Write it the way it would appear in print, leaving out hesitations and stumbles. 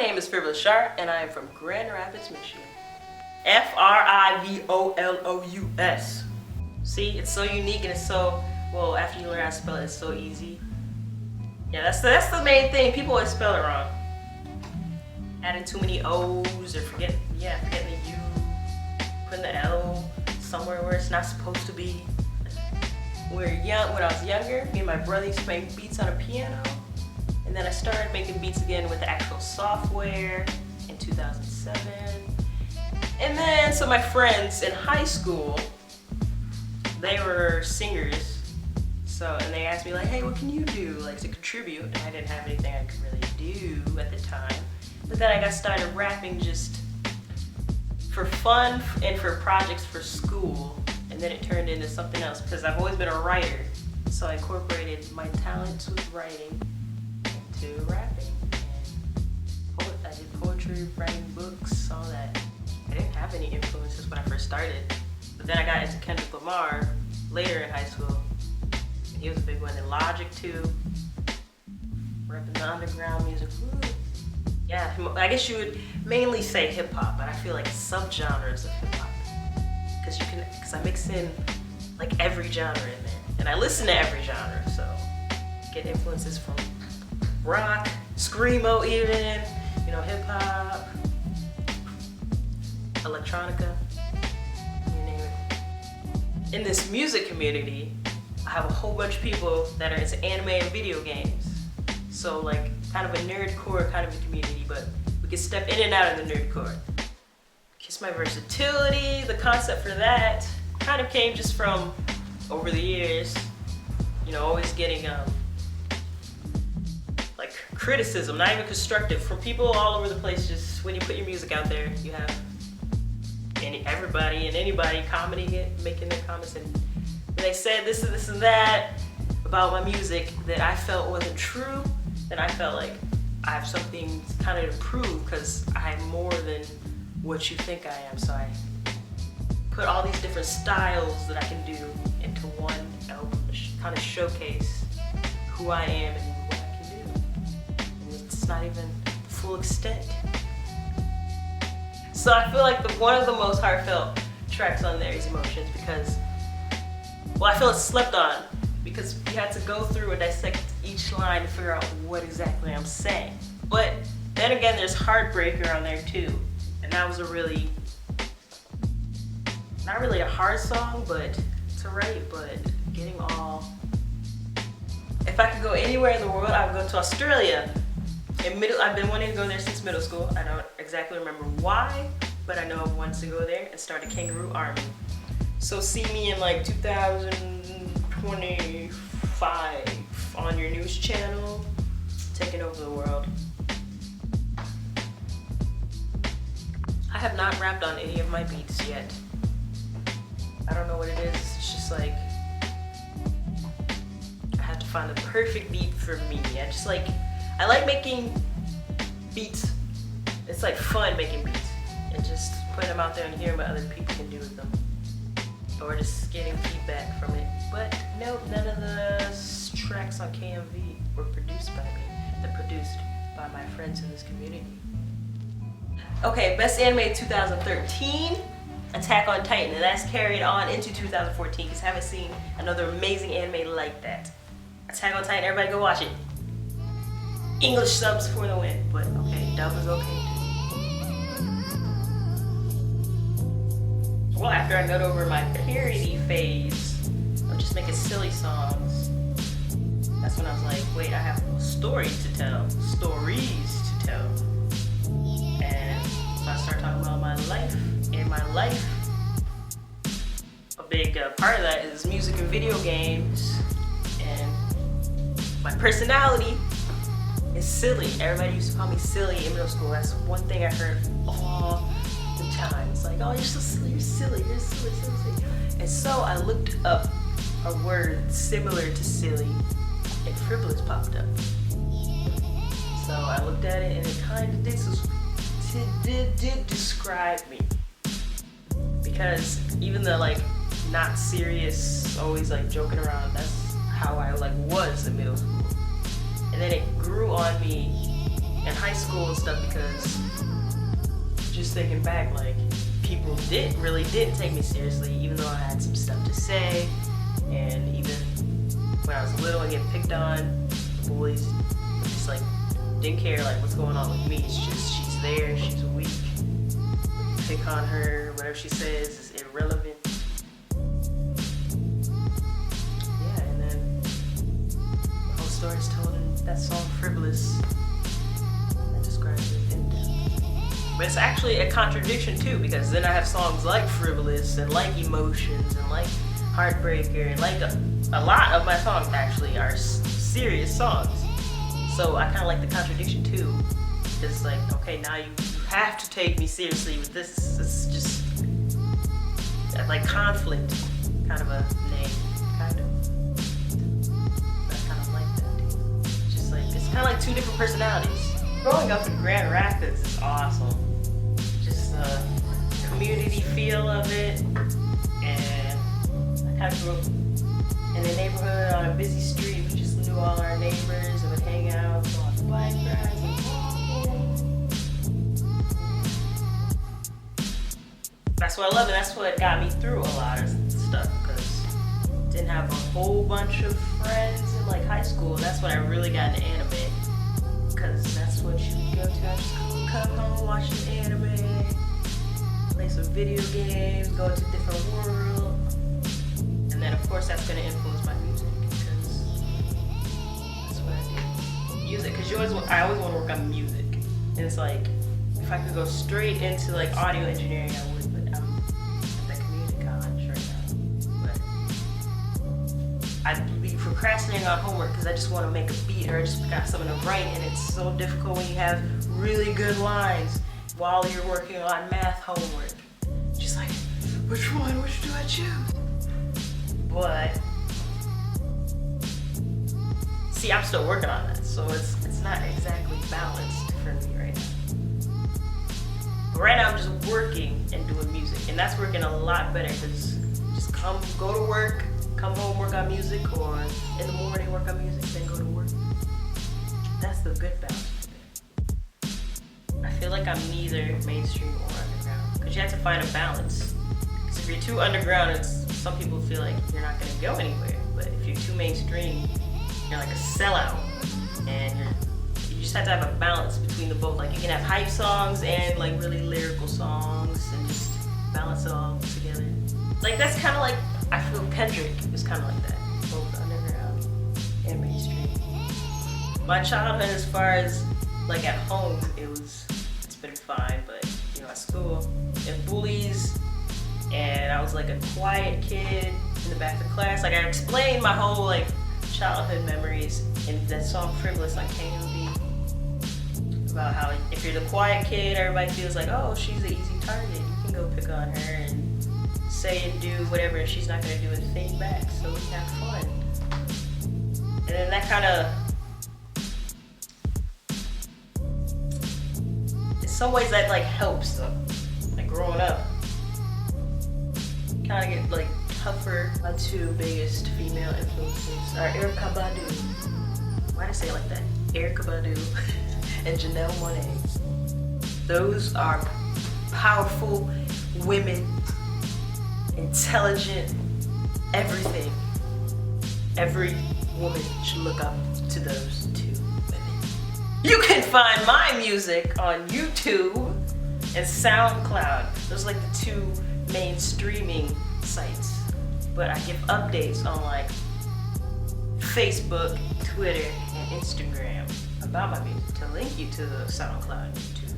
name is FrivolousShara, and I am from Grand Rapids, Michigan. Frivolous. See, it's so unique and it's so, well, after you learn how to spell it, it's so easy. Yeah, that's the main thing. People always spell it wrong. Adding too many O's or forgetting the U, putting the L somewhere where it's not supposed to be. When I was younger, me and my brother used to make beats on a piano. And then I started making beats again with the actual software in 2007. And then, so my friends in high school, they were singers. And they asked me like, hey, what can you do like to contribute? And I didn't have anything I could really do at the time. But then I got started rapping just for fun and for projects for school. And then it turned into something else because I've always been a writer. So I incorporated my talents with writing into rapping. And I did poetry, writing books, all that. I didn't have any influences when I first started. But then I got into Kendrick Lamar later in high school. He was a big one. And Logic too. Repping the underground music. Woo. Yeah, I guess you would mainly say hip hop, but I feel like subgenres of hip hop. Because I mix in like every genre in there. And I listen to every genre, so get influences from rock, screamo even, hip hop, electronica, you name it. In this music community, I have a whole bunch of people that are into anime and video games. So like kind of a nerdcore kind of a community, but we can step in and out of the nerdcore. Just my versatility, the concept for that kind of came just from over the years, always getting like criticism, not even constructive, from people all over the place. Just when you put your music out there, you have everybody and anybody commenting it, making their comments, and they said this and this and that about my music that I felt wasn't true, then I felt like I have something kind of to prove because I'm more than what you think I am. So I put all these different styles that I can do into one album to kind of showcase who I am and what I can do. And it's not even the full extent. So I feel like one of the most heartfelt tracks on there is Emotions because, well, I feel it's slept on because you had to go through and dissect each line to figure out what exactly I'm saying. But then again, there's Heartbreaker on there too. And that was not really a hard song, but to write, but getting all. If I could go anywhere in the world, I would go to Australia. I've been wanting to go there since middle school. I don't exactly remember why, but I know I wanted to go there and start a kangaroo army. So see me in like 2025 on your news channel, taking over the world. I have not rapped on any of my beats yet. I don't know what it is. It's just like I have to find the perfect beat for me. I like making beats. It's like fun making beats and just putting them out there and hearing what other people can do with them. Or just getting feedback from it. But no, none of the tracks on KMV were produced by me. They're produced by my friends in this community. Okay, best anime 2013, Attack on Titan, and that's carried on into 2014 because I haven't seen another amazing anime like that. Attack on Titan, everybody go watch it. English subs for the win, but okay, dub is okay too. Well, after I got over my parody phase of just making silly songs, that's when I was like, wait, I have stories to tell. And so I started talking about my life. In my life, a big part of that is music and video games. And my personality is silly. Everybody used to call me silly in middle school. That's one thing I heard all the time. It's like, oh, you're so silly, you're silly, you're silly, silly. And so I looked up a word similar to silly, and frivolous popped up. So I looked at it and it kind of did describe me. Because even the like not serious, always like joking around, that's how I like was in middle school. And then it grew on me in high school and stuff, because just thinking back, like, people really didn't take me seriously, even though I had some stuff to say. And even when I was little and get picked on, the boys just like didn't care like what's going on with me. It's just she's there, she's weak. Pick on her, whatever she says is irrelevant. Yeah, and then the whole story is told in that song Frivolous. That describes it in depth. But it's actually a contradiction too, because then I have songs like Frivolous and like Emotions and like Heartbreaker, and like a lot of my songs actually are serious songs. So I kind of like the contradiction too. It's like, okay, now you have to take me seriously with this. It's just like conflict, kind of a name, kind of. But I kind of like that too. It's just like, it's kind of like two different personalities. Growing up in Grand Rapids is awesome. Just the community feel of it, and I kind of grew up in a neighborhood on a busy street. We just knew all our neighbors and would hang out, go on bike rides and walking. That's what I love, and that's what got me through a lot of stuff, because I didn't have a whole bunch of friends in like high school. That's when I really got into anime, because that's what you would go to after school, come home, watch an anime, play some video games, go to a different world. And then of course that's going to influence my music, because that's what I do. Music, because I always want to work on music. And it's like, if I could go straight into like audio engineering, I would, but I'm at the community college right now. But I'd be procrastinating on homework because I just want to make a beat, or I just got something to write, and it's so difficult when you have really good lines while you're working on math homework. Just like, which do I choose? But see, I'm still working on that, so it's not exactly balanced for me right now. But right now I'm just working and doing music, and that's working a lot better, because just go to work, come home, work on music, or in the morning work on music, then go to work. That's the good balance for me. I feel like I'm neither mainstream or underground, because you have to find a balance. Because if you're too underground, some people feel like you're not going to go anywhere. But if you're too mainstream, you're like a sellout. And you just have to have a balance between the both. Like, you can have hype songs and like really lyrical songs, and just balance it all together. Like, that's kind of like, I feel Kendrick is kind of like that, both underground and mainstream. My childhood, as far as like at home, it's been fine, but you know, at school, and bullies, and I was like a quiet kid in the back of class. Like, I explained my whole like childhood memories in that song Frivolous on KOV, about how if you're the quiet kid, everybody feels like, oh, she's an easy target. You can go pick on her and say and do whatever, and she's not gonna do a thing back, so we can have fun. And then that kind of, in some ways that like helps though. Like, growing up, kind of get like tougher. My two biggest female influences are Erykah Badu. Why did I say it like that? Erykah Badu and Janelle Monáe. Those are powerful women, intelligent, everything. Every woman should look up to those two women. You can find my music on YouTube and SoundCloud. Those are like the two main streaming sites. But I give updates on like Facebook, Twitter, and Instagram about my music to link you to the SoundCloud and YouTube.